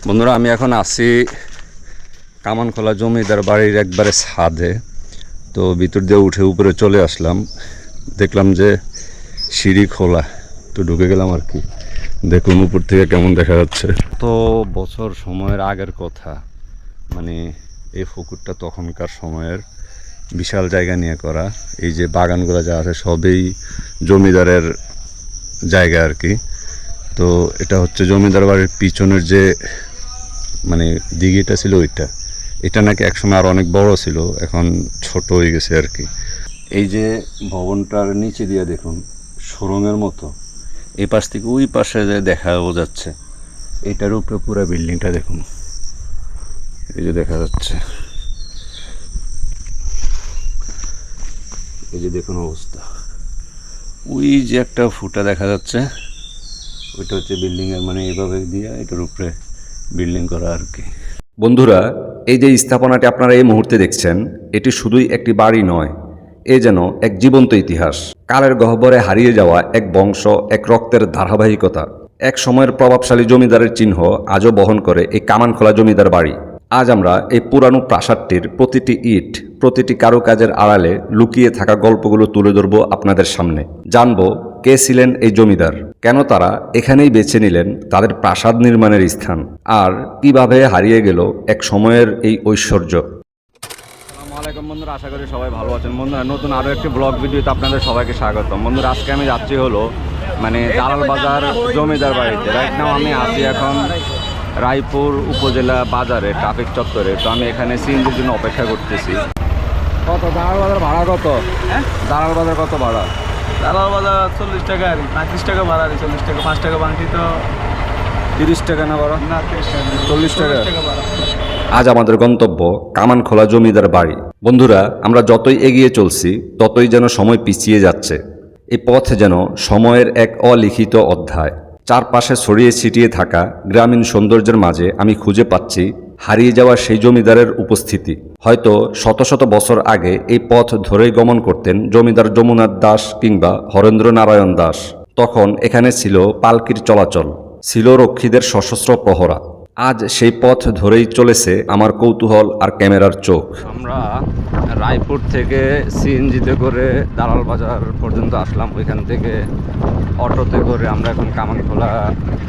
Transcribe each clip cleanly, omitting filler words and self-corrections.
বন্ধুরা, আমি এখন আছি কামানখোলা জমিদার বাড়ির একবারে ছাদে। তো ভিতর দিয়ে উঠে উপরে চলে আসলাম, দেখলাম যে সিঁড়ি খোলা, তো ঢুকে গেলাম আর কি। দেখুন উপর থেকে কেমন দেখা যাচ্ছে। তো বছর সময়ের আগের কথা, মানে এই পুকুরটা তখনকার সময়ের বিশাল জায়গা নিয়ে করা। এই যে বাগানগুলো যা আছে সবই জমিদারের জায়গা আর কি। তো এটা হচ্ছে জমিদার বাড়ির পিছনের যে মানে দিঘিটা ছিল ওইটা, এটা নাকি একসময় আর অনেক বড় ছিল, এখন ছোট হয়ে গেছে আর কি। এই যে ভবনটার নিচে দিয়ে দেখুন সুড়ঙ্গের মতো, এই পাশ থেকে ওই পাশে যে দেখা যাচ্ছে, এটার উপরে পুরো বিল্ডিংটা দেখুন, এই যে দেখা যাচ্ছে, এই যে দেখুন অবস্থা। ওই যে একটা ফুটা দেখা যাচ্ছে, ওইটা হচ্ছে বিল্ডিংয়ের, মানে এইভাবে দিয়ে এটার উপরে বিল্ডিং করা আর কি। বন্ধুরা, এই যে স্থাপনাটি আপনারা এই মুহূর্তে দেখছেন, এটি শুধুই একটি বাড়ি নয়, এ যেন এক জীবন্ত ইতিহাস। কালের গহ্বরে হারিয়ে যাওয়া এক বংশ, এক রক্তের ধারাবাহিকতা। এক সময়ের প্রভাবশালী জমিদারের চিহ্ন আজও বহন করে এই কামানখোলা জমিদার বাড়ি। আজ আমরা এই পুরানো প্রাসাদটির প্রতিটি ইট, প্রতিটি কারুকাজের আড়ালে লুকিয়ে থাকা গল্পগুলো তুলে ধরব আপনাদের সামনে। জানবো কে ছিলেন এই জমিদার, কেন তারা এখানেই বেছে নিলেন তাদের প্রাসাদ নির্মাণের স্থান, আর কিভাবে হারিয়ে গেল এক সময়ের এই ঐশ্বর্য। আসসালামু আলাইকুম বন্ধুরা, আশা করি সবাই ভালো আছেন। বন্ধুরা, নতুন আরও একটি ব্লগ ভিডিওতে আপনাদের সবাইকে স্বাগতম। বন্ধুরা, আজকে আমি যাচ্ছি হলো মানে দালাল বাজার জমিদার বাড়িতে। রাইট নাও আমি আছি এখন রায়পুর উপজেলা বাজারে ট্রাফিক চত্বরে। তো আমি এখানে সিএনজির জন্য অপেক্ষা করতেছি। কত দালাল বাজার ভাড়া কত? দালাল বাজার কত ভাড়া? দালাল বাজার 40 টাকা আর 35 টাকা ভাড়া, 40 টাকা, 5 টাকা বাংটি তো 30 টাকা না ভাড়া? না, 30 টাকা, 40 টাকা ভাড়া। আজ আমাদের গন্তব্য কামানখোলা জমিদার বাড়ি। বন্ধুরা, আমরা যতই এগিয়ে চলছি ততই যেন সময় পিছিয়ে যাচ্ছে। এই পথ যেন সময়ের এক অলিখিত অধ্যায়। চারপাশে ছড়িয়ে ছিটিয়ে থাকা গ্রামীণ সৌন্দর্যের মাঝে আমি খুঁজে পাচ্ছি হারিয়ে যাওয়া সেই জমিদারের উপস্থিতি। হয়তো শত শত বছর আগে এই পথ ধরেই গমন করতেন জমিদার যমুনাথ দাস কিংবা হরেন্দ্র নারায়ণ দাস। তখন এখানে ছিল পালকির চলাচল, ছিল রক্ষীদের সশস্ত্র প্রহরা। আজ সেই পথ ধরেই চলেছে আমার কৌতূহল আর ক্যামেরার চোখ। আমরা রায়পুর থেকে সিএনজিতে করে দালাল বাজার পর্যন্ত আসলাম। ওইখান থেকে অটোতে করে আমরা এখন কামানখোলা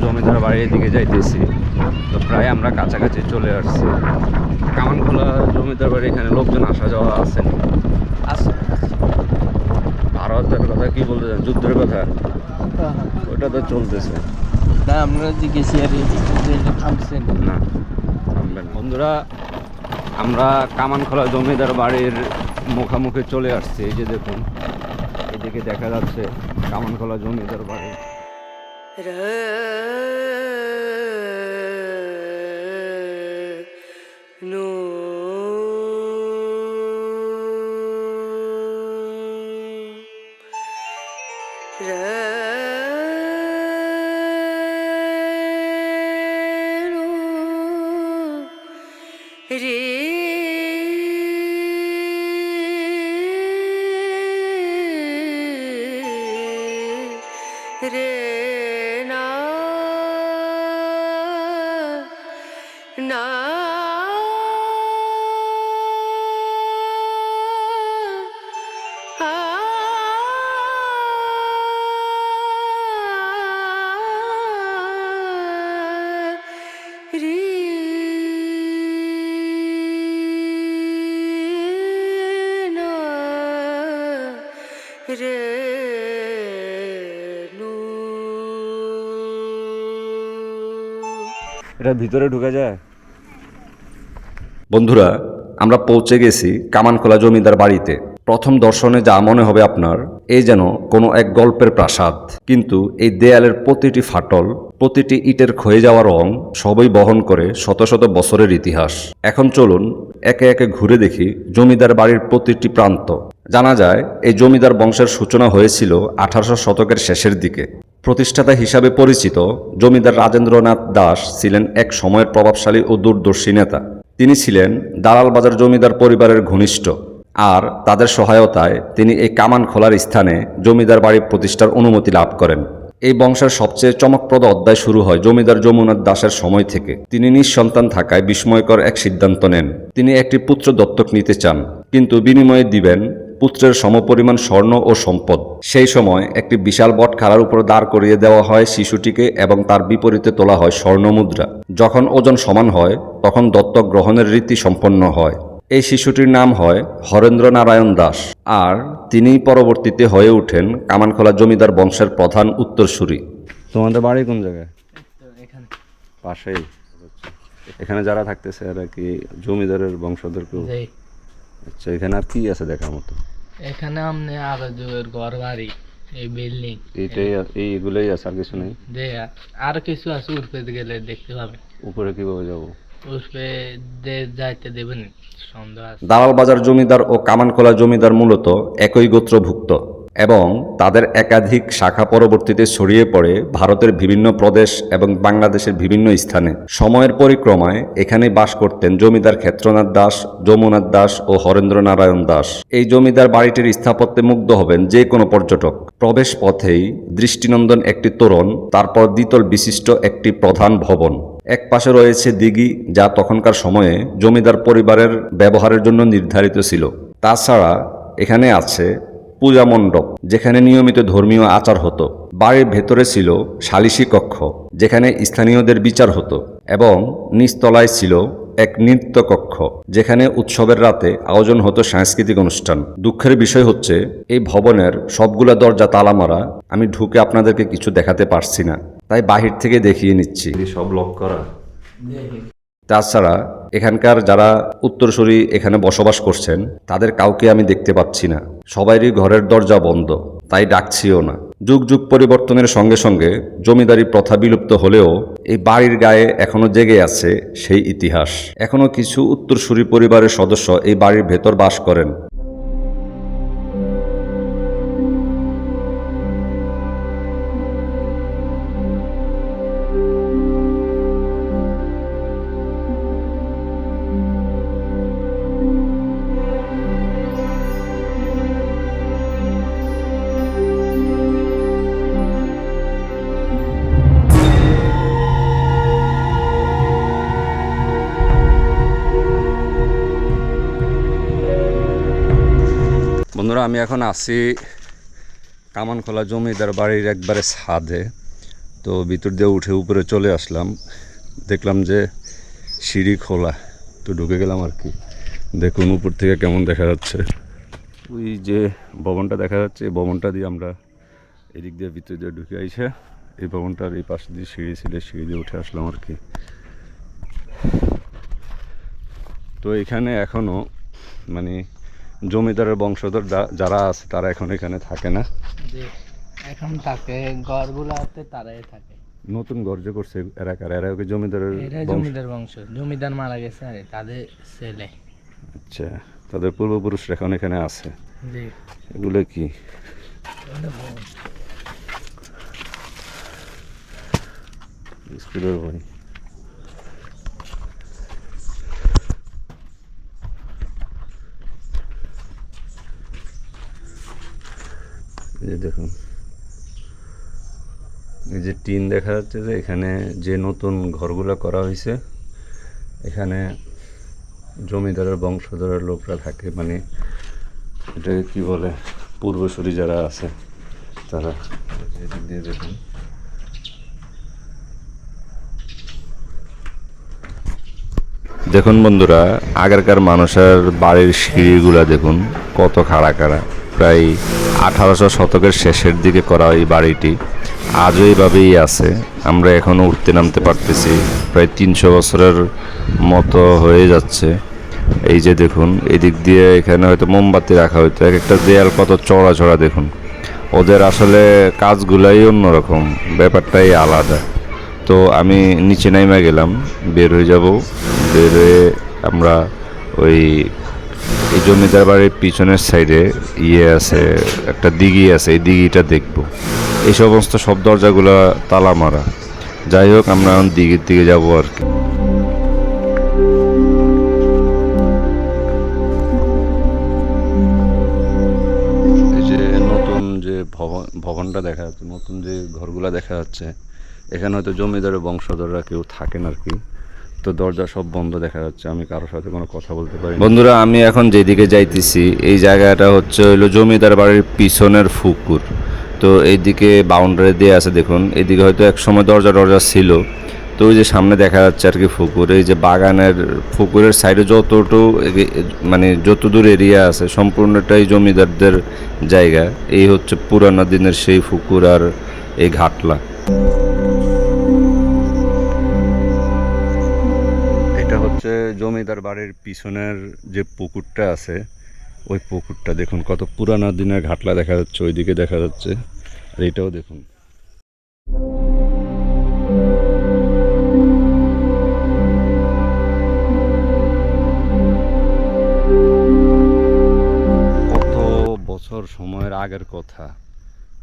জমিদার বাড়ির দিকে যাইতেছি। তো প্রায় আমরা কাছাকাছি চলে আসছি। কামানখোলা জমিদার বাড়ি, এখানে লোকজন আসা যাওয়া আছে। ভারতের কথা কি বলতে চান? যুদ্ধের কথা ওইটা তো চলতেছে না, আমরা জিজ্ঞেসি আর থামছেন না, থামবেন। বন্ধুরা, আমরা কামানখোলা জমিদার বাড়ির মুখোমুখি চলে আসছি। এই যে দেখুন, এদিকে দেখা যাচ্ছে কামানখোলা জমিদার বাড়ি। রে না না রে না রে এটা ভিতরে ঢুকে যায়। বন্ধুরা, আমরা পৌঁছে গেছি কামানখোলা জমিদার বাড়িতে। প্রথম দর্শনে যা মনে হবে আপনার, এই যেন কোনো এক গল্পের প্রাসাদ। কিন্তু এই দেয়ালের প্রতিটি ফাটল, প্রতিটি ইটের ক্ষয়ে যাওয়া রং সবই বহন করে শত শত বছরের ইতিহাস। এখন চলুন একে একে ঘুরে দেখি জমিদার বাড়ির প্রতিটি প্রান্ত। জানা যায় এই জমিদার বংশের সূচনা হয়েছিল 1800 শতকের শেষের দিকে। প্রতিষ্ঠাতা হিসাবে পরিচিত জমিদার রাজেন্দ্রনাথ দাস ছিলেন এক সময়ের প্রভাবশালী ও দূরদর্শী নেতা। তিনি ছিলেন দালাল বাজার জমিদার পরিবারের ঘনিষ্ঠ, আর তাদের সহায়তায় তিনি এই কামানখোলার স্থানে জমিদার বাড়ি প্রতিষ্ঠার অনুমতি লাভ করেন। এই বংশের সবচেয়ে চমকপ্রদ অধ্যায় শুরু হয় জমিদার যমুনাথ দাসের সময় থেকে। তিনি নিঃসন্তান থাকায় বিস্ময়কর এক সিদ্ধান্ত নেন। তিনি একটি পুত্র দত্তক নিতে চান, কিন্তু বিনিময়ে দিবেন পুত্রের সমপরিমাণ স্বর্ণ ও সম্পদ। সেই সময় একটি বিশাল বট খাড়ার উপর দাঁড় করিয়ে দেওয়া হয় শিশুটিকে এবং তার বিপরীতে তোলা হয় স্বর্ণমুদ্রা। যখন ওজন সমান হয় তখন দত্তক গ্রহণের রীতি সম্পন্ন হয়। এই শিশুটির নাম হয় হরেন্দ্র নারায়ণ দাস, আর তিনিই পরবর্তীতে হয়ে ওঠেন কামানখোলা জমিদার বংশের প্রধান উত্তরসূরি। তোমাদের বাড়ি কোন জায়গায়? এখানে পাশেই। এখানে যারা থাকতেছে এরা কি জমিদারের বংশধর কেউ? আচ্ছা, এখানে আর কি আছে দেখার মতো? এখানে আমনে আরো জোর ঘর বাড়ি, এই বিল্ডিং, এইগুলোই আছে, আর কিছু নেই? যে আর কিছু আছে উঠতে গেলে দেখতে পাবে। উপরে কিভাবে যাবো? উঠবে যাইতে দেবেন, সন্দেহ আছে। দালাল বাজার জমিদার ও কামানখোলা জমিদার মূলত একই গোত্রভুক্ত এবং তাদের একাধিক শাখা পরবর্তীতে ছড়িয়ে পড়ে ভারতের বিভিন্ন প্রদেশ এবং বাংলাদেশের বিভিন্ন স্থানে। সময়ের পরিক্রমায় এখানে বাস করতেন জমিদার ক্ষেত্রনাথ দাস, যমুনাথ দাস ও হরেন্দ্র নারায়ণ দাস। এই জমিদার বাড়িটির স্থাপত্যে মুগ্ধ হবেন যে কোনো পর্যটক। প্রবেশ পথেই দৃষ্টিনন্দন একটি তোরণ, তারপর দ্বিতল বিশিষ্ট একটি প্রধান ভবন। এক পাশে রয়েছে দিঘি, যা তখনকার সময়ে জমিদার পরিবারের ব্যবহারের জন্য নির্ধারিত ছিল। তাছাড়া এখানে আছে পূজা মণ্ডপ, যেখানে নিয়মিত ধর্মীয় আচার হতো। বাড়ির ভেতরে ছিল সালিসি কক্ষ, যেখানে স্থানীয়দের বিচার হতো, এবং নিচতলায় ছিল এক নৃত্য কক্ষ, যেখানে উৎসবের রাতে আয়োজন হতো সাংস্কৃতিক অনুষ্ঠান। দুঃখের বিষয় হচ্ছে এই ভবনের সবগুলা দরজা তালা মারা। আমি ঢুকে আপনাদেরকে কিছু দেখাতে পারছি না, তাই বাহির থেকে দেখিয়ে নিচ্ছি। সব লক করা। তাছাড়া এখানকার যারা উত্তরসূরি এখানে বসবাস করছেন তাদের কাউকে আমি দেখতে পাচ্ছি না। সবারই ঘরের দরজা বন্ধ, তাই ডাকছিও না। যুগ যুগ পরিবর্তনের সঙ্গে সঙ্গে জমিদারি প্রথা বিলুপ্ত হলেও এই বাড়ির গায়ে এখনো জেগে আছে সেই ইতিহাস। এখনো কিছু উত্তরসূরি পরিবারের সদস্য এই বাড়ির ভেতর বাস করেন। বন্ধুরা, আমি এখন আছি কামানখোলা জমিদার বাড়ির একবারে ছাদে। তো ভিতর দিয়ে উঠে উপরে চলে আসলাম, দেখলাম যে সিঁড়ি খোলা, তো ঢুকে গেলাম আর কি। দেখুন উপর থেকে কেমন দেখা যাচ্ছে। ওই যে ভবনটা দেখা যাচ্ছে, এই ভবনটা দিয়ে আমরা এদিক দিয়ে ভিতর দিয়ে ঢুকে আইসে এই ভবনটার এই পাশ দিয়ে সিঁড়ি ছিল, সিঁড়ি দিয়ে উঠে আসলাম আর কি। তো এখানে এখনও মানে জমিদারের বংশধর যারা আছে তারা এখন এখানে থাকে না, এখন থাকে ঘরগুলাতে তারাই থাকে। নতুন ঘর যে করছে এলাকার, এরা ওকে জমিদারের জমিদার বংশ, জমিদার মারা গেছে আর তাদের ছেলে। আচ্ছা, তাদের পূর্বপুরুষরা এখন এখানে আছে। এগুলো কি? স্কুলের বই। এই দেখুন, এই যে টিন দেখা যাচ্ছে, যে এখানে যে নতুন ঘরগুলো করা হয়েছে এখানে জমিদারের বংশধরের লোকরা থাকে, মানে এটাকে কি বলে, পূর্বসূরি যারা আছে তারা। এদিক দিয়ে দেখুন, দেখুন বন্ধুরা, আগেরকার মানুষের বাড়ির সিঁড়িগুলা দেখুন কত খাড়া খাড়া। প্রায় 1800 শতকের শেষের দিকে করা এই বাড়িটি আজও এইভাবেই আছে। আমরা এখনও উঠতে নামতে পারতেছি, প্রায় 300 বছরের মতো হয়ে যাচ্ছে। এই যে দেখুন, এদিক দিয়ে এখানে হয়তো মোমবাতি রাখা হইতো। এক একটা দেয়াল কত চড়া চড়া দেখুন। ওদের আসলে কাজগুলাই অন্যরকম, ব্যাপারটাই আলাদা। তো আমি নিচে নাইমা গেলাম, বের হয়ে যাব। বের হয়ে আমরা ওই এই জমিদার বাড়ির পিছনের সাইডে আছে, একটা দিঘি আছে, এই দিঘিটা দেখব। এই সমস্ত সব দরজাগুলো তালা মারা। যাই হোক, আমরা এখন দিঘির দিকে যাবো আর কি। এই যে নতুন যে ভবনটা দেখা যাচ্ছে, নতুন যে ঘরগুলা দেখা যাচ্ছে, এখানে হয়তো জমিদারের বংশধররা কেউ থাকেন আর কি। তো দরজা সব বন্ধ দেখা যাচ্ছে, আমি কারোর সাথে কোনো কথা বলতে পারি না। বন্ধুরা, আমি এখন যেদিকে যাইতেছি এই জায়গাটা হচ্ছে হইলো জমিদার বাড়ির পিছনের পুকুর। তো এইদিকে বাউন্ডারি দিয়ে আছে দেখুন, এদিকে হয়তো এক সময় দরজা ছিল। তো ওই যে সামনে দেখা যাচ্ছে আর কি পুকুর, এই যে বাগানের পুকুরের সাইডে মানে যতদূর এরিয়া আছে সম্পূর্ণটাই জমিদারদের জায়গা। এই হচ্ছে পুরানো দিনের সেই পুকুর আর এই ঘাটলা। এটা হচ্ছে জমিদার বাড়ির পিছনের যে পুকুরটা আছে, ওই পুকুরটা দেখুন কত পুরানো দিনের ঘাটলা দেখা যাচ্ছে, ওইদিকে দেখা যাচ্ছে, আর এটাও দেখুন। কত বছর সময়ের আগের কথা,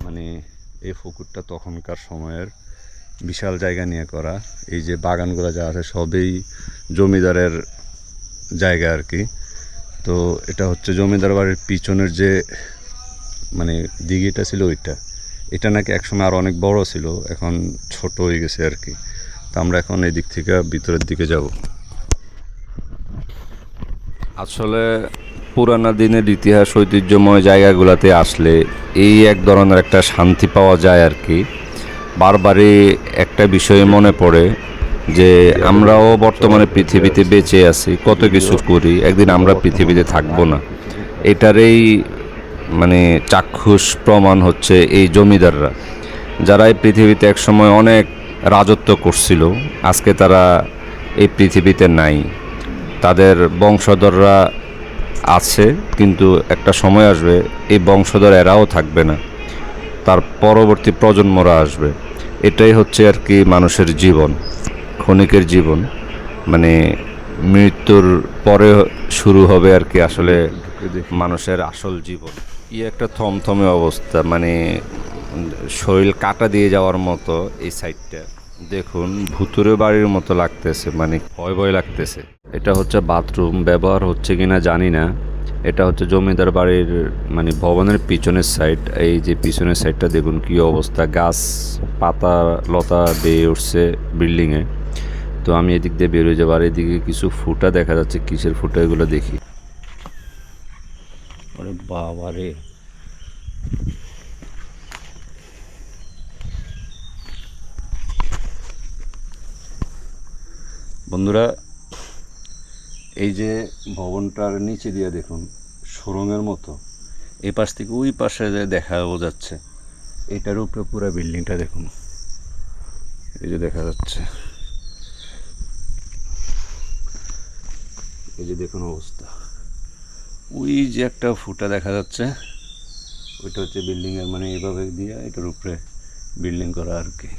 মানে এই পুকুরটা তখনকার সময়ের বিশাল জায়গা নিয়ে করা। এই যে বাগানগুলো যা আছে সবই জমিদারের জায়গা আর কি। তো এটা হচ্ছে জমিদার বাড়ির পিছনের যে মানে দিঘিটা ছিল ওইটা, এটা নাকি একসময় আরও অনেক বড় ছিল, এখন ছোট হয়ে গেছে আর কি। তো আমরা এখন এই দিক থেকে ভিতরের দিকে যাব। আসলে পুরানো দিনের ইতিহাস ঐতিহ্যময় জায়গাগুলোতে আসলে এই এক ধরনের একটা শান্তি পাওয়া যায় আর কি। বারবারই একটা বিষয়ে মনে পড়ে যে আমরাও বর্তমানে পৃথিবীতে বেঁচে আছি, কত কিছু করি, একদিন আমরা পৃথিবীতে থাকবো না। এটারই মানে চাক্ষুষ প্রমাণ হচ্ছে এই জমিদাররা, যারা এই পৃথিবীতে একসময় অনেক রাজত্ব করছিল, আজকে তারা এই পৃথিবীতে নাই। তাদের বংশধররা আছে, কিন্তু একটা সময় আসবে এই বংশধর এরাও থাকবে না, তার পরবর্তী প্রজন্মরা আসবে। এটাই হচ্ছে আর কি মানুষের জীবন, ক্ষণিকের জীবন, মানে মৃত্যুর পরে শুরু হবে আর কি আসলে মানুষের আসল জীবন। কি একটা থমথমে অবস্থা, মানে শরীর কাটা দিয়ে যাওয়ার মতো। এই সাইডটা দেখুন ভুতুরে বাড়ির মতো লাগতেছে, মানে ভয় লাগতেছে। এটা হচ্ছে বাথরুম, ব্যবহার হচ্ছে কিনা জানি না। এটা হচ্ছে জমিদার বাড়ির মানে ভবনের পিছনের সাইড। এই যে পিছনের সাইডটা দেখুন কি অবস্থা, গাছ পাতা লতা দিয়ে উঠছে বিল্ডিংয়ে। তো আমি এদিক দিয়ে বেরোয় যাবো, আর এদিকে কিছু ফুটা দেখা যাচ্ছে, কিসের ফুটা এগুলো দেখি। আরে বাবা রে, বন্ধুরা এই যে ভবনটার নিচে দিয়ে দেখুন সুড়ঙ্গের মতো, এই পাশ থেকে ওই পাশে যে দেখা যাচ্ছে, এটার উপরে পুরো বিল্ডিংটা দেখুন, এই যে দেখা যাচ্ছে, এই যে দেখুন অবস্থা। ওই যে একটা ফুটা দেখা যাচ্ছে, ওইটা হচ্ছে বিল্ডিংয়ের, মানে এইভাবে দিয়ে এটার উপরে বিল্ডিং করা আর কি।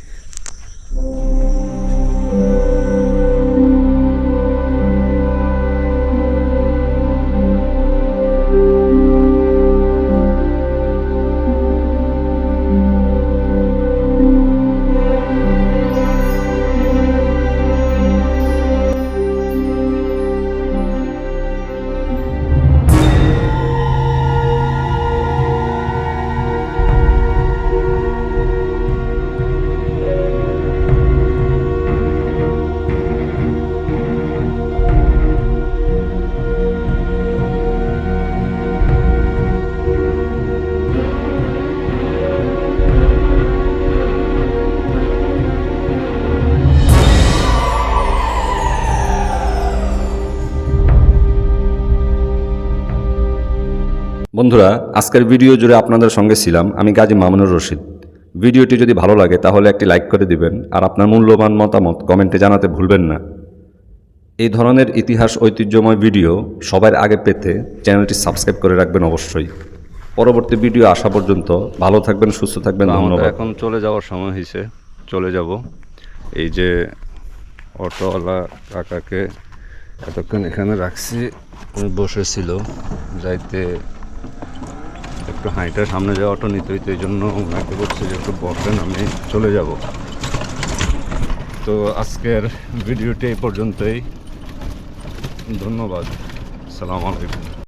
বন্ধুরা, আজকের ভিডিও জুড়ে আপনাদের সঙ্গে ছিলাম আমি গাজী মামুনুর রশিদ। ভিডিওটি যদি ভালো লাগে তাহলে একটি লাইক করে দিবেন, আর আপনার মূল্যবান মতামত কমেন্টে জানাতে ভুলবেন না। এই ধরনের ইতিহাস ঐতিহ্যময় ভিডিও সবার আগে পেতে চ্যানেলটি সাবস্ক্রাইব করে রাখবেন অবশ্যই। পরবর্তী ভিডিও আসা পর্যন্ত ভালো থাকবেন, সুস্থ থাকবেন, ধন্যবাদ। এখন চলে যাওয়ার সময় হয়েছে, চলে যাব। এই যে অটোওয়ালা কাকাকে এতক্ষণ এখানে রাখছি, বসেছিল, যাইতে একটু হাঁটা সামনে যাওয়া অটো নিতে হইতো, এই জন্য ওনাকে বলছে যে একটু বসেন, আমি চলে যাব। তো আজকের ভিডিওটি এই পর্যন্তই, ধন্যবাদ, আসসালামু আলাইকুম।